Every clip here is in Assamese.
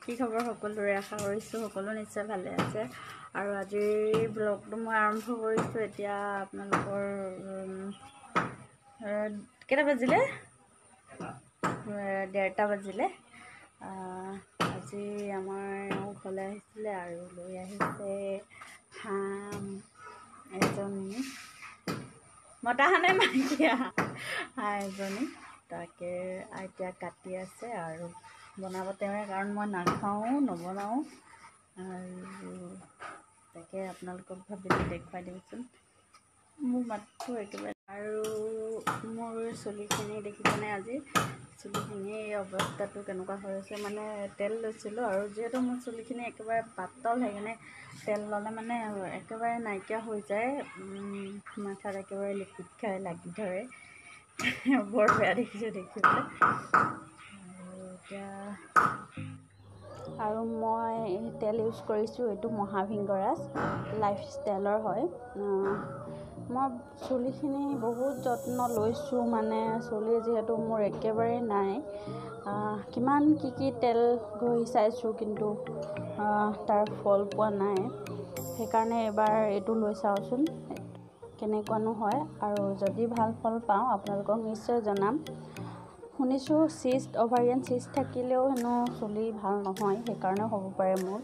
কি খবৰ সকলোৰে আশা কৰিছোঁ সকলো নিশ্চয় ভালে আছে আৰু আজিৰ ব্লগটো মই আৰম্ভ কৰিছোঁ এতিয়া আপোনালোকৰ কেইটা বাজিলে 1:30 বাজিলে আজি আমাৰ ঘৰলৈ আহিছিলে আৰু লৈ আহিছে হাঁহ এজনী মতা হাঁহ নে মাইকী হাঁহ এজনী তাকে এতিয়া কাটি আছে আৰু বনাব তেওঁৱে কাৰণ মই নাখাওঁ নবনাওঁ আৰু তাকে আপোনালোকক ভাবিলোঁ দেখুৱাই দিওঁচোন মোৰ মাতটো একেবাৰে আৰু মোৰ চুলিখিনি দেখিছেনে আজি চুলিখিনি অৱস্থাটো কেনেকুৱা হৈ আছে মানে তেল লৈছিলোঁ আৰু যিহেতু মোৰ চুলিখিনি একেবাৰে পাতল সেইকাৰণে তেল ল'লে মানে একেবাৰে নাইকিয়া হৈ যায় মাথাত একেবাৰে লিকুইড খাই লাগি ধৰে বৰ বেয়া দেখিছোঁ দেখিবলৈ আৰু মই তেল ইউজ কৰিছোঁ এইটো মহাভিংগৰাজ লাইফষ্টাইলৰ হয় মই চুলিখিনি বহুত যত্ন লৈছোঁ মানে চুলি যিহেতু মোৰ একেবাৰে নাই কিমান কি তেল ঘঁহি চাইছোঁ কিন্তু তাৰ ফল পোৱা নাই সেইকাৰণে এবাৰ এইটো লৈ চাওঁচোন কেনেকুৱানো হয় আৰু যদি ভাল ফল পাওঁ আপোনালোকক নিশ্চয় জনাম শুনিছোঁ চিষ্ট অভাৰিয়ান চিষ্ট থাকিলেও হেনো চুলি ভাল নহয় সেইকাৰণেও হ'ব পাৰে মোৰ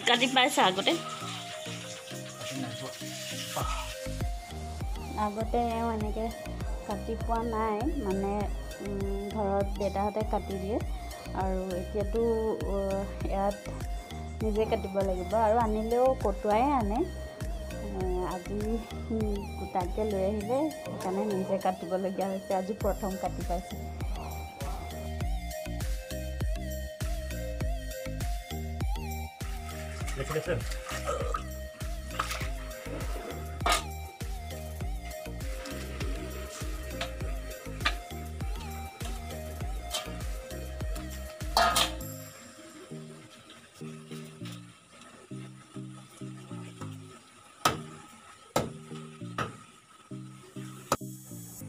কাটি পাইছা আগতে এনেকৈ কাটি পোৱা নাই মানে ঘৰত দেউতাহঁতে কাটি দিয়ে আৰু এতিয়াতো ইয়াত নিজে কাটিব লাগিব আৰু আনিলেও কটোৱাই আনে আজি গোটাকৈ লৈ আহিলে সেইকাৰণে নিজে কাটিবলগীয়া হৈছে আজি প্ৰথম কাটি পাইছোঁ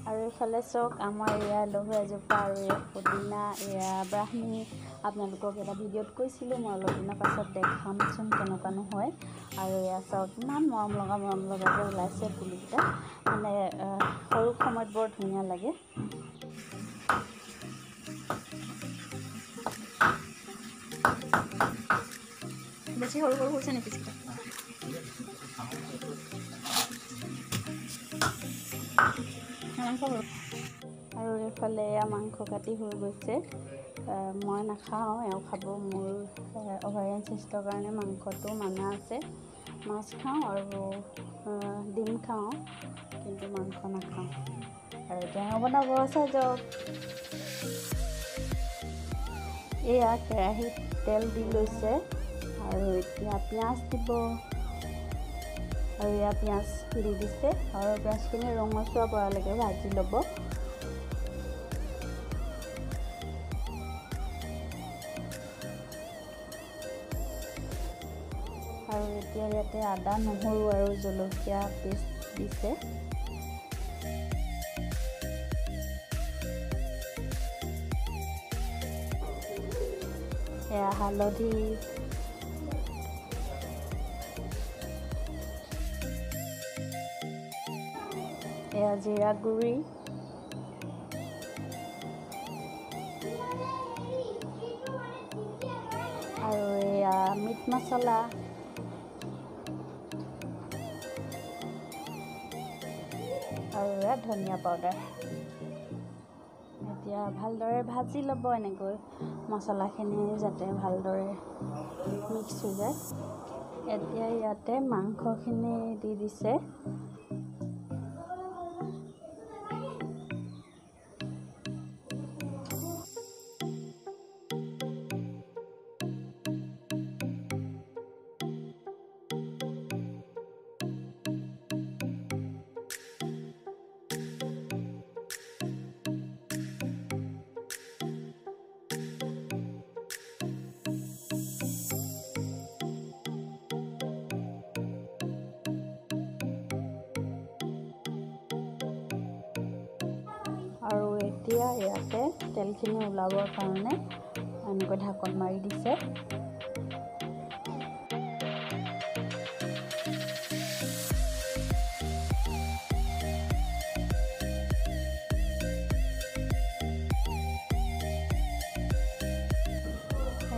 আৰু এইফালে চাওক আমাৰ এয়া লহু এজোপা আৰু এয়া পুদিনা এয়া ব্ৰাহ্মী আপোনালোকক এটা ভিডিঅ'ত কৈছিলোঁ মই অলপ দিনৰ পাছত দেখামচোন কেনেকুৱানো হয় আৰু এয়া চাওক ইমান মৰম লগাকৈ ওলাইছে পুলিকেইটা মানে সৰু সময়ত বৰ ধুনীয়া লাগে বেছি সৰু হৈছে নেকি আৰু এইফালে মাংস কাটি হৈ গৈছে মই নাখাওঁ এওঁ খাব মোৰ অভাৰিয়ান চিষ্টৰ কাৰণে মাংসটো মানা আছে মাছ খাওঁ আৰু ডিম খাওঁ কিন্তু মাংস নাখাওঁ আৰু এতিয়া বনাব চাই যাওক এয়া কেৰাহীত তেল দি লৈছে আৰু এতিয়া পিঁয়াজ দিব আৰু এয়া পিঁয়াজ দি দিছে আৰু পিঁয়াজখিনি ৰঙচুৱা পৰালৈকে ভাজি ল'ব আৰু এতিয়া ইয়াতে আদা নহৰু আৰু জলকীয়া পেষ্ট দিছে এয়া হালধি এয়া জিৰা গুড়ি আৰু এয়া মিট মছলা আৰু এয়া ধনিয়া পাউডাৰ এতিয়া ভালদৰে ভাজি ল'ব এনেকৈ মছলাখিনি যাতে ভালদৰে মিক্স হৈ যায় এতিয়া ইয়াতে মাংসখিনি দি দিছে এতিয়া ইয়াতে তেলখিনি ওলাবৰ কাৰণে এনেকৈ ঢাকন মাৰি দিছে।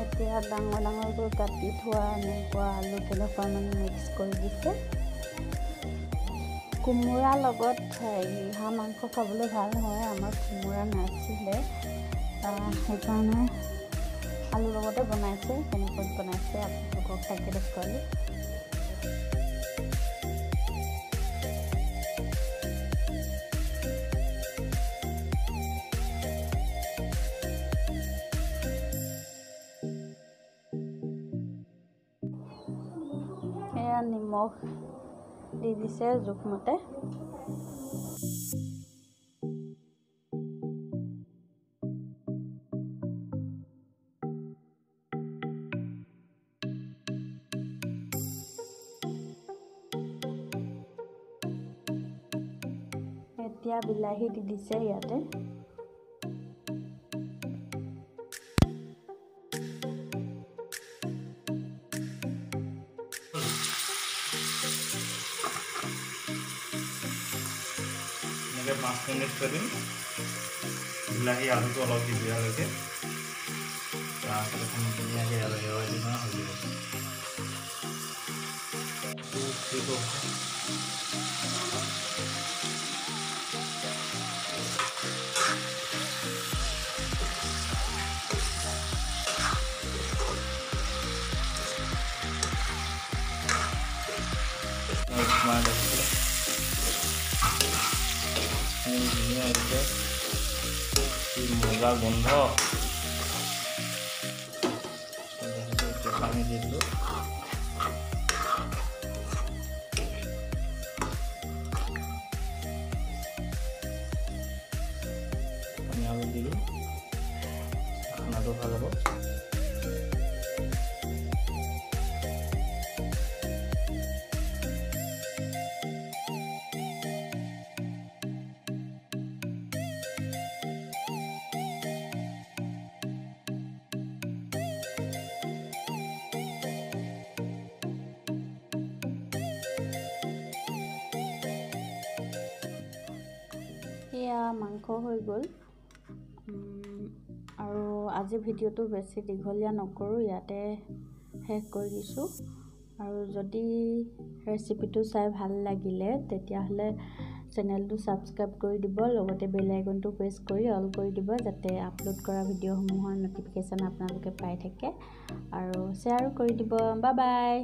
এতিয়া ডাঙৰ ডাঙৰকৈ কাটি থোৱা এনেকুৱা আলু তেনেকুৱা মানে মিক্স কৰি দিছে। কোমোৰাৰ লগত হাঁহ মাংস খাবলৈ ভাল হয়। আমাৰ কোমোৰা নাছিলে, সেইকাৰণে আলুৰ লগতে বনাইছে। কেনেকৈ বনাইছে আপোনালোকক তাকে দেখুৱালোঁ। এয়া নিমখ দি দিছে জোখমতে। এতিয়া বিলাহী দি দিছে ইয়াতে। এনেকৈ 5 মিনিট থৈ দিম, বিলাহী আলুটো অলপ সিজোৱালৈকে। তাৰপিছত ধুনীয়াকৈ ইয়ালৈকে হৈ যাব। মজা গোন্ধ। পানী দি দিলোঁ। পানী আলু দিলোঁ, খানাটো ভাল হ'ব। এয়া মাংস হৈ গ'ল। আৰু আজি ভিডিঅ'টো বেছি দীঘলীয়া নকৰোঁ, ইয়াতে শেষ কৰি দিছোঁ। আৰু যদি ৰেচিপিটো চাই ভাল লাগিলে তেতিয়াহ'লে চেনেলটো ছাবস্ক্ৰাইব কৰি দিব, লগতে বেল আইকনটো প্ৰেছ কৰি অল কৰি দিব, যাতে আপলোড কৰা ভিডিঅ'সমূহৰ ন'টিফিকেশ্যন আপোনালোকে পাই থাকে। আৰু শ্বেয়াৰো কৰি দিব। Bye bye.